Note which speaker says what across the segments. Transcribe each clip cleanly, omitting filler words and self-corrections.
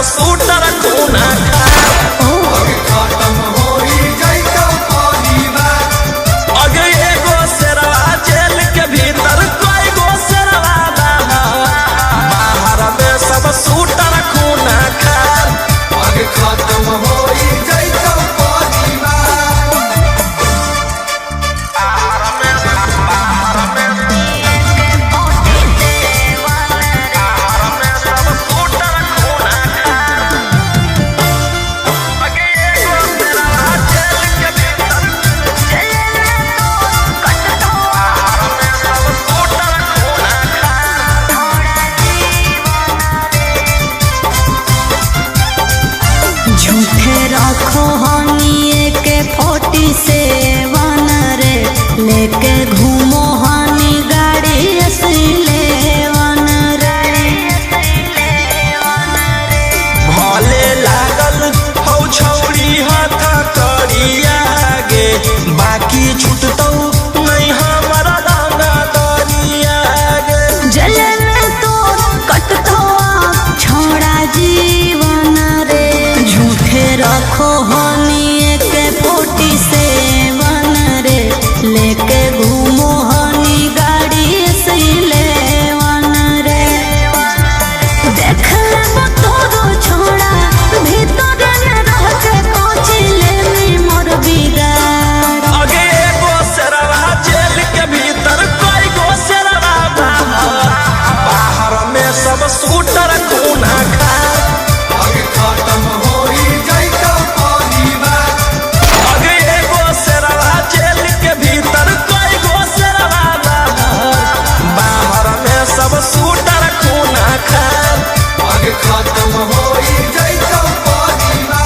Speaker 1: Sweater खूना खत्म होई जाइतो परिवार। अगे एगो शेरवा जेल के भीतर कोई गो शेरवा बाहर में सब सूटर खूना खार। अगे खत्म होई जाइतो
Speaker 2: झूठे रखो हनिए के 47 रे लेके घूमो हनी गाड़ी S11 रे।
Speaker 1: भले लागल हौ छौरी हाथ करिया गे बाकी छूटतौ नहीं हमारा डांगा दरिया गे।
Speaker 2: जले में तो कटतो छोड़ा जीवन रे। झूठे रखो हनिए के 47 रे लेके घूमो हनी गाड़ी S11 रे। देख ले तोरो छोड़ा भीतर में रह के पहुंचले मोर बिगाड़।
Speaker 1: अगे एगो शेरवा जेल के भीतर कोई गो शेरवा बाहर में सब सूटर खूना खार। अगे खत्म होई जाइतो परिवार। अगे एगो शेरवा जेल के भीतर कोई गो शेरवा बाहर में सब सूटर खूना खार। अगे खत्म होई जाइतो परिवार।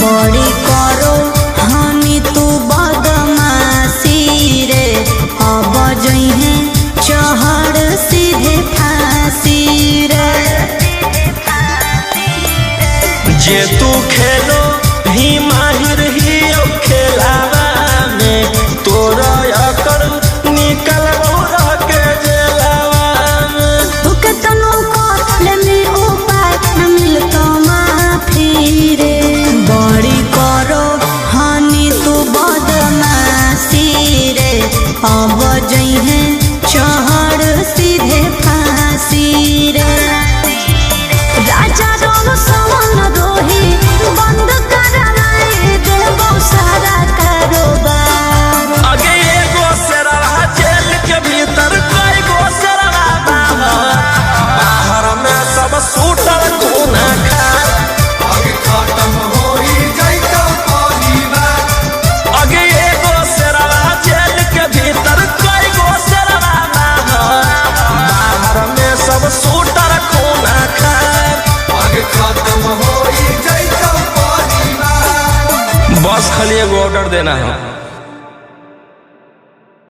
Speaker 2: बड़ी करो हनी तू बदमाशी रे। अब जइहे चढ़ सीधे फांसी रे।
Speaker 1: जे तू खेलो ही माहिर ही खेलावा में तोरा अकर निकल रह के जेलावा में।
Speaker 2: तू के तनो कर ले मी उपाय न मिलतो माफी रे। बड़ी करो हनी तू बदमाशी रे। अब जइहे चढ़ सीधे फांसी रे। राजा रोम सवन रोही बंद कराए देबो सारा कारोबार।
Speaker 1: अगे एगो शेरवा जेल के भीतर कोई गो शेरवा बाहर में सब सूटर खूना खार। अगे खत्म होई जाइतो परिवार। अगे एगो शेरवा जेल के भीतर कोई गो शेरवा बाहर में सब सूटर खूना खार। अगे खत्म होई जाइतो परिवार। बस खाली एगो ऑर्डर देना है।